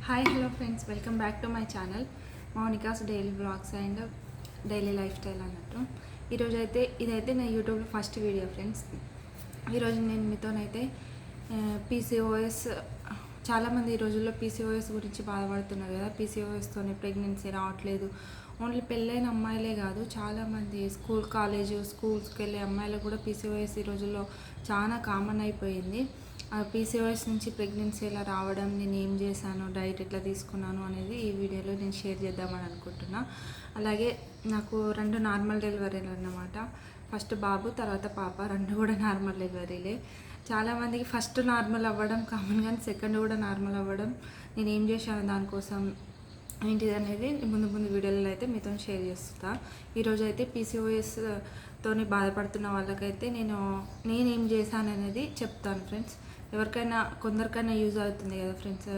Hi hello friends, welcome back to my channel Mounika's daily blogs and daily lifestyle అన్నట్టు. ఈరోజు అయితే ఇదైతే నా యూట్యూబ్లో ఫస్ట్ వీడియో ఫ్రెండ్స్. ఈరోజు నేను మీతోనైతే పీసీఓఎస్, చాలామంది ఈ రోజుల్లో పీసీఓఎస్ గురించి బాధపడుతున్నారు కదా. పీసీఓఎస్తోనే ప్రెగ్నెన్సీ రావట్లేదు. ఓన్లీ పెళ్ళైన అమ్మాయిలే కాదు, చాలామంది స్కూల్స్కి వెళ్ళే అమ్మాయిలు కూడా పీసీఓఎస్ ఈ రోజుల్లో చాలా కామన్ అయిపోయింది. పీసీఓఎస్ నుంచి ప్రెగ్నెన్సీ ఎలా రావడం, నేను ఏం చేశాను, డైట్ ఎట్లా తీసుకున్నాను అనేది ఈ వీడియోలో నేను షేర్ చేద్దామని అనుకుంటున్నా. అలాగే నాకు 2 నార్మల్ డెలివరీలు అన్నమాట. ఫస్ట్ బాబు, తర్వాత పాప, 2 కూడా నార్మల్ డెలివరీలే. చాలామందికి ఫస్ట్ నార్మల్ అవ్వడం కామన్, కానీ సెకండ్ కూడా నార్మల్ అవ్వడం, నేను ఏం చేశాను దానికోసం ఏంటిది అనేది ముందు వీడియోలలో అయితే మీతో షేర్ చేస్తా. ఈరోజు అయితే పీసీఓఎస్ తోని బాధపడుతున్న వాళ్ళకైతే నేనేం చేశాను అనేది చెప్తాను ఫ్రెండ్స్. ఎవరికైనా కొందరికైనా యూజ్ అవుతుంది కదా ఫ్రెండ్స్.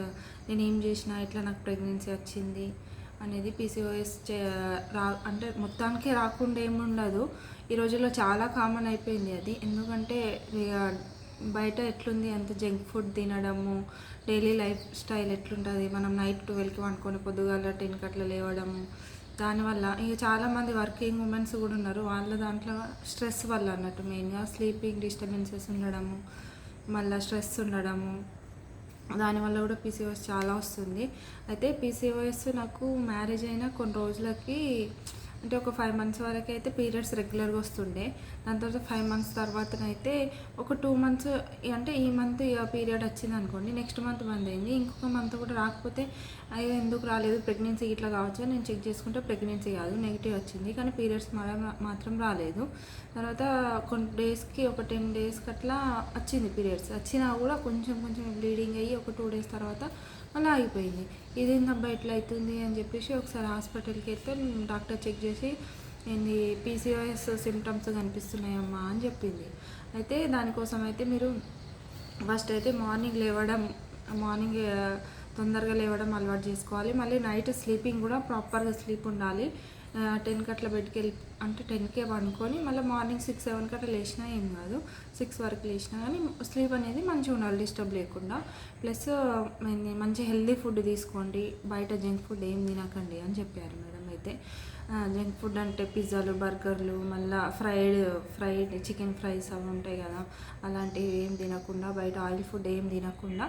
నేను ఏం చేసినా ఇట్లా నాకు ప్రెగ్నెన్సీ వచ్చింది అనేది. పీసీఓఎస్ అంటే మొత్తానికి రాకుండా ఏముండదు. ఈ రోజుల్లో చాలా కామన్ అయిపోయింది అది. ఎందుకంటే బయట ఎట్లుంది, అంత జంక్ ఫుడ్ తినడము, డైలీ లైఫ్ స్టైల్ ఎట్లుంటుంది, మనం నైట్ 12కి వండుకొని పొద్దుగాల 10కి అట్లా లేవడము. దానివల్ల ఇక చాలామంది వర్కింగ్ ఉమెన్స్ కూడా ఉన్నారు. వాళ్ళ దాంట్లో స్ట్రెస్ వల్ల అన్నట్టు, మెయిన్గా స్లీపింగ్ డిస్టర్బెన్సెస్ ఉండడము, మళ్ళీ స్ట్రెస్ ఉండడము, దానివల్ల కూడా పీసీఓఎస్ చాలా వస్తుంది. అయితే పీసీఓఎస్ నాకు మ్యారేజ్ అయిన కొన్ని రోజులకి, అంటే ఒక 5 months వరకు అయితే పీరియడ్స్ రెగ్యులర్గా వస్తుండే. దాని తర్వాత 5 months తర్వాతనైతే ఒక 2 months, అంటే ఈ మంత్ పీరియడ్ వచ్చింది అనుకోండి, నెక్స్ట్ మంత్ బంద్ అయింది. ఇంకొక మంత్ కూడా రాకపోతే అయ్యో ఎందుకు రాలేదు, ప్రెగ్నెన్సీ ఇట్లా కావచ్చు, నేను చెక్ చేసుకుంటే ప్రెగ్నెన్సీ కాదు, నెగిటివ్ వచ్చింది, కానీ పీరియడ్స్ మాత్రం రాలేదు. తర్వాత కొన్ని డేస్కి, ఒక 10 daysకి అట్లా వచ్చింది పీరియడ్స్. వచ్చినా కూడా కొంచెం బ్లీడింగ్ అయ్యి ఒక 2 days తర్వాత అలా ఆగిపోయింది. ఇదేందబ్బా ఇట్లా అవుతుంది అని చెప్పేసి ఒకసారి హాస్పిటల్కి వెళ్తే డాక్టర్ చెక్ చేసి, ఏంది పీసీఓఎస్ సిమ్టమ్స్ కనిపిస్తున్నాయమ్మా అని చెప్పింది. అయితే దానికోసం అయితే మీరు ఫస్ట్ అయితే మార్నింగ్ తొందరగా లేవడం అలవాటు చేసుకోవాలి. మళ్ళీ నైట్ స్లీపింగ్ కూడా ప్రాపర్గా స్లీప్ ఉండాలి. 10కి అట్లా బెడ్కి అంటే 10కే పడుకొని మళ్ళీ మార్నింగ్ 6-7కి అట్లా లేచినా ఏం కాదు. 6 వరకు లేచినా కానీ స్లీప్ అనేది మంచిగా ఉండాలి, డిస్టర్బ్ లేకుండా. ప్లస్ మంచి హెల్దీ ఫుడ్ తీసుకోండి, బయట జంక్ ఫుడ్ ఏం తినకండి అని చెప్పారు మేడం. అయితే జంక్ ఫుడ్ అంటే పిజ్జాలు, బర్గర్లు, మళ్ళీ ఫ్రైడ్ చికెన్ ఫ్రైస్ అవి ఉంటాయి కదా, అలాంటివి ఏం తినకుండా, బయట ఆయిల్ ఫుడ్ ఏం తినకుండా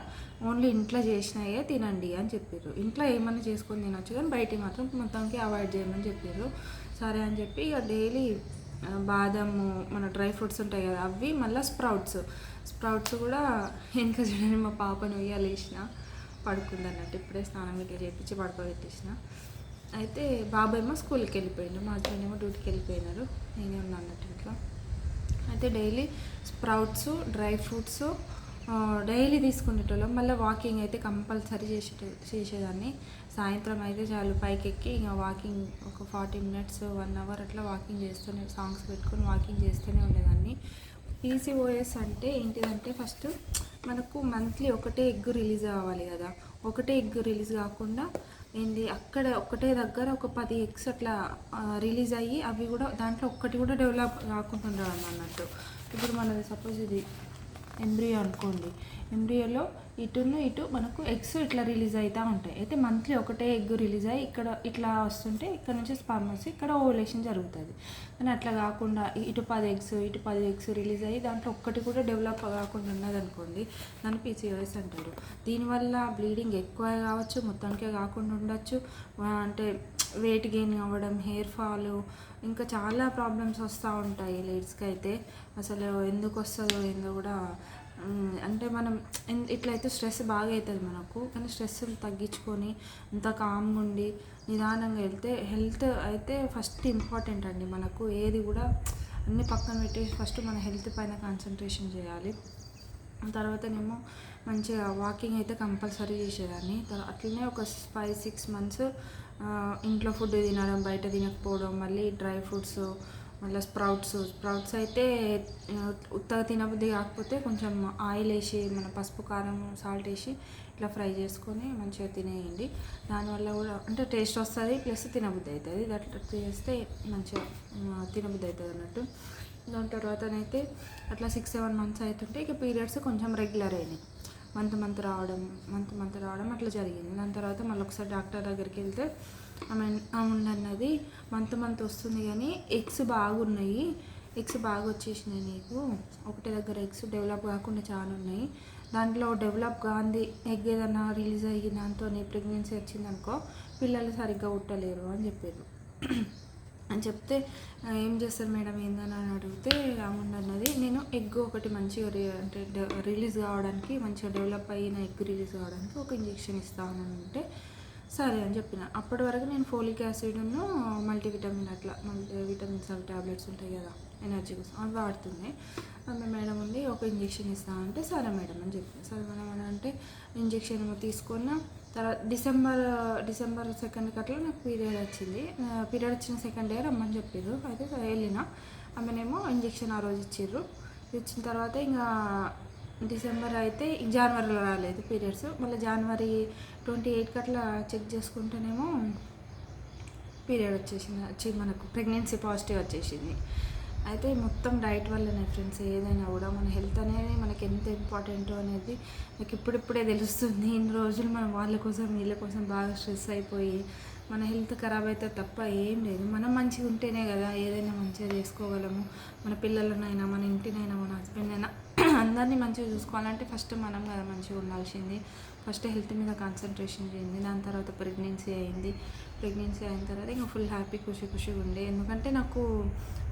ఓన్లీ ఇంట్లో చేసినాయే తినండి అని చెప్పారు. ఇంట్లో ఏమన్నా చేసుకొని తినొచ్చు, కానీ బయట మాత్రం మొత్తానికి అవాయిడ్ చేయమని చెప్పారు. సరే అని చెప్పి ఇక డైలీ బాదము, మన డ్రై ఫ్రూట్స్ ఉంటాయి కదా అవి, మళ్ళీ స్ప్రౌట్స్ కూడా వెనక చూడండి, మా పాపను వేయాలేసిన పడుకుంది అన్నట్టు. ఇప్పుడే స్నానం ఇట్లా చేయించి పడుకోబెట్టేసిన. అయితే బాబు ఏమో స్కూల్కి వెళ్ళిపోయిండు, మా హస్బెండ్ ఏమో డ్యూటీకి వెళ్ళిపోయినారు, నేనే ఉన్నా అన్నట్టు ఇంట్లో. అయితే daily sprouts, dry fruits daily తీసుకునేటోళ్ళం. మళ్ళీ వాకింగ్ అయితే కంపల్సరీ చేసేదాన్ని. సాయంత్రం అయితే చాలు పైకి ఎక్కి ఇంకా వాకింగ్ ఒక 40 minutes 1 hour అట్లా వాకింగ్ చేస్తూనే, సాంగ్స్ పెట్టుకొని వాకింగ్ చేస్తూనే ఉండేదాన్ని. పీసీఓఎస్ అంటే ఏంటిదంటే, ఫస్ట్ మనకు మంత్లీ ఒకటే ఎగ్ రిలీజ్ కావాలి కదా. ఒకటే ఎగ్ రిలీజ్ కాకుండా ఏంది, అక్కడ ఒకటే దగ్గర ఒక 10 eggs అట్లా రిలీజ్ అయ్యి, అవి కూడా దాంట్లో ఒక్కటి కూడా డెవలప్ కాకుండా అన్నట్టు. ఇప్పుడు మనది సపోజ్ ఇది ఎంబ్రియో అనుకోండి, ఎంబ్రియోలో ఇటు మనకు ఎగ్స్ ఇట్లా రిలీజ్ అవుతూ ఉంటాయి. అయితే మంత్లీ ఒకటే ఎగ్ రిలీజ్ అయ్యి ఇక్కడ ఇట్లా వస్తుంటే, ఇక్కడ నుంచి స్పర్మ్ వచ్చి ఇక్కడ ఓవులేషన్ జరుగుతుంది. కానీ అట్లా కాకుండా ఇటు 10 eggs రిలీజ్ అయ్యి దాంట్లో ఒక్కటి కూడా డెవలప్ కాకుండా ఉన్నది అనుకోండి, దాన్ని పీసీఓఎస్ అంటారు. దీనివల్ల బ్లీడింగ్ ఎక్కువ కావచ్చు, మొత్తానికే కాకుండా ఉండొచ్చు. అంటే వెయిట్ గెయిన్ అవ్వడం, హెయిర్ ఫాల్, ఇంకా చాలా ప్రాబ్లమ్స్ వస్తూ ఉంటాయి లేడీస్కి. అయితే అసలు ఎందుకు వస్తుందో ఏందో కూడా, అంటే మనం ఇట్లయితే స్ట్రెస్ బాగా అవుతుంది మనకు. కానీ స్ట్రెస్ తగ్గించుకొని అంత కామ్గా ఉండి నిదానంగా వెళ్తే, హెల్త్ అయితే ఫస్ట్ ఇంపార్టెంట్ అండి మనకు. ఏది కూడా అన్ని పక్కన పెట్టేసి ఫస్ట్ మన హెల్త్ పైన కాన్సన్ట్రేషన్ చేయాలి. తర్వాతనేమో మంచిగా వాకింగ్ అయితే కంపల్సరీ చేసేదాన్ని. అట్లనే ఒక 5-6 months ఇంట్లో ఫుడ్ తినడం, బయట తినకపోవడం, మళ్ళీ డ్రై ఫ్రూట్స్, మళ్ళీ స్ప్రౌట్స్ అయితే ఉత్తగా తినబుద్ధి కాకపోతే కొంచెం ఆయిల్ వేసి, మన పసుపు, కారం, సాల్ట్ వేసి ఇట్లా ఫ్రై చేసుకొని మంచిగా తినేయండి. దానివల్ల కూడా అంటే టేస్ట్ వస్తుంది, ప్లస్ తినబుద్ధి అవుతుంది. అట్లా చేస్తే మంచిగా తినబుద్ధి అవుతుంది అన్నట్టు. దాని తర్వాతనైతే అట్లా 6-7 months అవుతుంటే ఇక పీరియడ్స్ కొంచెం రెగ్యులర్ అయినాయి. మంత్ రావడం అట్లా జరిగింది. దాని తర్వాత మళ్ళీ ఒకసారి డాక్టర్ దగ్గరికి వెళ్తే ఆమె అన్నది మంత్ వస్తుంది కానీ ఎగ్స్ బాగా వచ్చేసినాయి, నీకు ఒకటే దగ్గర ఎగ్స్ డెవలప్ కాకుండా చాలా ఉన్నాయి, దాంట్లో డెవలప్ కాంది ఎగ్ ఏదైనా రిలీజ్ అయ్యి దాంతో ప్రెగ్నెన్సీ వచ్చిందనుకో పిల్లలు సరిగ్గా ఉట్టలేరు అని చెప్పారు. అని చెప్తే ఏం చేస్తారు మేడం ఏందని అడిగితే అన్నది నేను ఎగ్ ఒకటి మంచిగా అంటే రిలీజ్ కావడానికి, మంచిగా డెవలప్ అయిన ఎగ్ రిలీజ్ కావడానికి ఒక ఇంజెక్షన్ ఇస్తాను అంటే సరే అని చెప్పిన. అప్పటి వరకు నేను ఫోలిక్ యాసిడ్ను మల్టీవిటమిన్స్ అవి ట్యాబ్లెట్స్ ఉంటాయి కదా ఎనర్జీ కోసం అవి వాడుతున్నాయి. ఆమె మేడం ఉండి ఒక ఇంజెక్షన్ ఇస్తామంటే సరే మేడం అని చెప్పి, సరే మేడం అని అంటే ఇంజెక్షన్ తీసుకున్న తర్వాత డిసెంబర్ 2nd అట్లా నాకు పీరియడ్ వచ్చిన సెకండ్ డే రమ్మని చెప్పారు. అయితే వెళ్ళిన, ఆమెనేమో ఇంజెక్షన్ ఆ రోజు ఇచ్చిన తర్వాత ఇంకా డిసెంబర్ అయితే జనవరిలో రాలేదు పీరియడ్స్. మళ్ళీ జనవరి 28 అట్లా చెక్ చేసుకుంటేనేమో పీరియడ్ వచ్చేసింది, మనకు ప్రెగ్నెన్సీ పాజిటివ్ వచ్చేసింది. అయితే మొత్తం డైట్ వల్లనే ఫ్రెండ్స్, ఏదైనా కూడా మన హెల్త్ అనేది మనకి ఎంత ఇంపార్టెంటో అనేది నాకు ఇప్పుడిప్పుడే తెలుస్తుంది. ఇన్ని రోజులు మనం వీళ్ళ కోసం బాగా స్ట్రెస్ అయిపోయి మన హెల్త్ ఖరాబ్ అయితే తప్ప ఏం లేదు. మనం మంచిగా ఉంటేనే కదా ఏదైనా మంచిగా చేసుకోగలము. మన పిల్లలనైనా, మన ఇంటినైనా, మన హస్బెండ్ అయినా అందరినీ మంచిగా చూసుకోవాలంటే ఫస్ట్ మనం కదా మంచిగా ఉండాల్సింది. ఫస్ట్ హెల్త్ మీద కాన్సన్ట్రేషన్ చేయండి. దాని తర్వాత ప్రెగ్నెన్సీ అయిన తర్వాత ఇంకా ఫుల్ హ్యాపీ ఖుషిగా ఉండే. ఎందుకంటే నాకు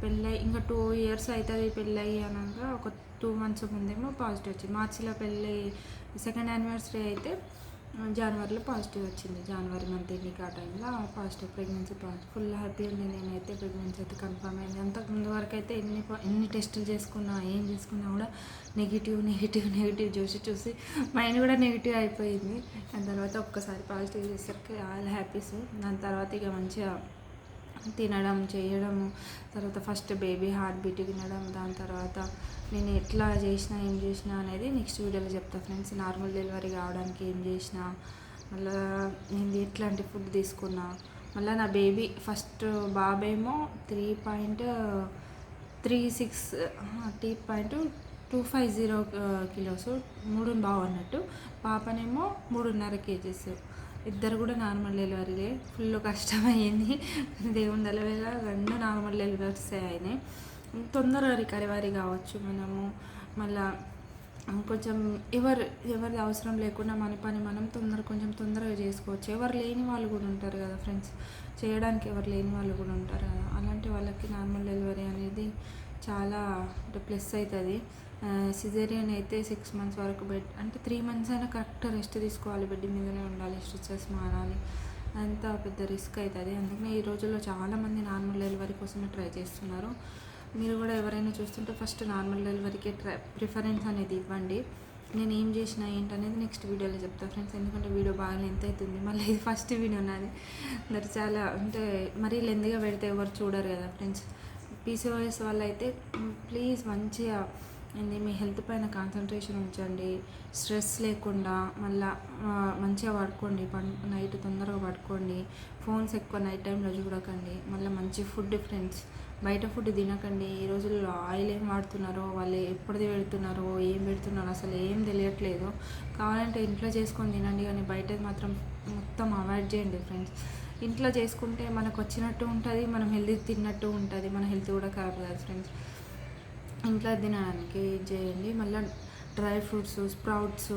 పెళ్ళి ఇంకా 2 years అవుతుంది పెళ్ళి అనగా ఒక 2 months ముందేమో పాజిటివ్ వచ్చింది. మార్చిలో పెళ్ళి 2nd anniversary అయితే జనవరిలో పాజిటివ్ వచ్చింది. జనవరి మంత్ ఎన్నిక ఆ టైంలో ప్రెగ్నెన్సీ పాజిటివ్. ఫుల్ హ్యాపీ ఉండి నేనైతే ప్రెగ్నెన్సీ అయితే కన్ఫర్మ్ అయింది. అంతకు ముందు వరకు అయితే ఎన్ని టెస్టులు చేసుకున్నా ఏం చేసుకున్నా కూడా నెగిటివ్ చూసి మైండ్ కూడా నెగిటివ్ అయిపోయింది. దాని తర్వాత ఒక్కసారి పాజిటివ్ చేసేసరికి ఆల్ హ్యాపీస్. దాని తర్వాత ఇక మంచిగా తినడం చేయడము, తర్వాత ఫస్ట్ బేబీ హార్ట్ బీట్ వినడం, దాని తర్వాత నేను ఎట్లా ఏం చేసినా అనేది నెక్స్ట్ వీడియోలో చెప్తా ఫ్రెండ్స్. నార్మల్ డెలివరీ కావడానికి ఏం చేసినా, మళ్ళీ నేను ఎట్లాంటి ఫుడ్ తీసుకున్నా, మళ్ళీ నా బేబీ ఫస్ట్ బాబేమో 3.250 kilos 3 బావు అన్నట్టు, పాపనేమో 3.5 kgs. ఇద్దరు కూడా నార్మల్ డెలివరీలే. ఫుల్ కష్టమయ్యింది, దేవుని దళవేళ 2 నార్మల్ డెలివరీస్ అయినాయి. తొందరగా రికవరీ కావచ్చు మనము. మళ్ళా కొంచెం ఎవరి అవసరం లేకుండా మన పని మనం కొంచెం తొందరగా చేసుకోవచ్చు. ఎవరు లేని వాళ్ళు కూడా ఉంటారు కదా ఫ్రెండ్స్, చేయడానికి ఎవరు లేని వాళ్ళు కూడా ఉంటారు కదా, అలాంటి వాళ్ళకి నార్మల్ డెలివరీ అనేది చాలా ప్లస్ అవుతుంది. సిజేరియన్ అయితే 6 months వరకు బెడ్ అంటే 3 months అయినా కరెక్ట్ రెస్ట్ తీసుకోవాలి, బెడ్ మీదనే ఉండాలి, స్టిచెస్ మారాలి, అంతా పెద్ద రిస్క్ అవుతుంది. అందుకనే ఈ రోజుల్లో చాలామంది నార్మల్ డెలివరీ కోసమే ట్రై చేస్తున్నారు. మీరు కూడా ఎవరైనా చూస్తుంటే ఫస్ట్ నార్మల్ డెలివరీకి ప్రిఫరెన్స్ అనేది ఇవ్వండి. నేను ఏం చేసినా ఏంటనేది నెక్స్ట్ వీడియోలో చెప్తాను ఫ్రెండ్స్. ఎందుకంటే వీడియో బాగా లెంత్ అవుతుంది, మళ్ళీ ఇది ఫస్ట్ వీడియో నాది. మరి చాలా అంటే మరీ లెంత్గా పెడితే ఎవరు చూడరు కదా ఫ్రెండ్స్. PCOS వల్ల అయితే ప్లీజ్ మంచిగా మీ హెల్త్ పైన కాన్సన్ట్రేషన్ ఉంచండి, స్ట్రెస్ లేకుండా. మళ్ళీ మంచిగా పడుకోండి, నైట్ తొందరగా పడుకోండి, ఫోన్స్ ఎక్కువ నైట్ టైంలో చూడకండి. మళ్ళీ మంచి ఫుడ్ ఫ్రెండ్స్, బయట ఫుడ్ తినకండి. ఈ రోజుల్లో ఆయిల్ ఏం వాడుతున్నారో, వాళ్ళు ఎప్పటిది పెడుతున్నారో, ఏం పెడుతున్నారో అసలు ఏం తెలియట్లేదు. కావాలంటే ఇంట్లో చేసుకొని తినండి, కానీ బయటది మాత్రం మొత్తం అవాయిడ్ చేయండి ఫ్రెండ్స్. ఇంట్లో చేసుకుంటే మనకు వచ్చినట్టు ఉంటుంది, మనం హెల్తీ తిన్నట్టు ఉంటుంది, మన హెల్త్ కూడా ఖరాబ్ కాదు ఫ్రెండ్స్. ఇంట్లో తినడానికి చేయండి. మళ్ళీ డ్రై ఫ్రూట్స్, స్ప్రౌట్స్,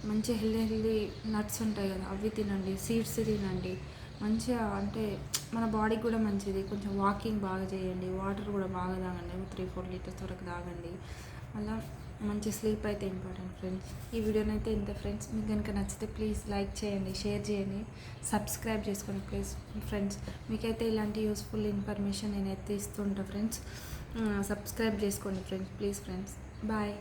మంచి హెల్దీ నట్స్ ఉంటాయి కదా అవి తినండి, సీడ్స్ తినండి. మంచిగా అంటే మన బాడీకి కూడా మంచిది. కొంచెం వాకింగ్ బాగా చేయండి, వాటర్ కూడా బాగా తాగండి, 3-4 liters వరకు తాగండి. మళ్ళీ మంచి స్లీప్ అయితే ఇంపార్టెంట్ ఫ్రెండ్స్. ఈ వీడియోనైతే ఇంత ఫ్రెండ్స్. మీకు కనుక నచ్చితే ప్లీజ్ లైక్ చేయండి, షేర్ చేయండి, సబ్స్క్రైబ్ చేసుకోండి ప్లీజ్ ఫ్రెండ్స్. మీకైతే ఇలాంటి యూస్ఫుల్ ఇన్ఫర్మేషన్ నేనైతే ఇస్తుంటా ఫ్రెండ్స్. సబ్స్క్రైబ్ చేసుకోండి ఫ్రెండ్స్ ప్లీజ్ ఫ్రెండ్స్. బాయ్.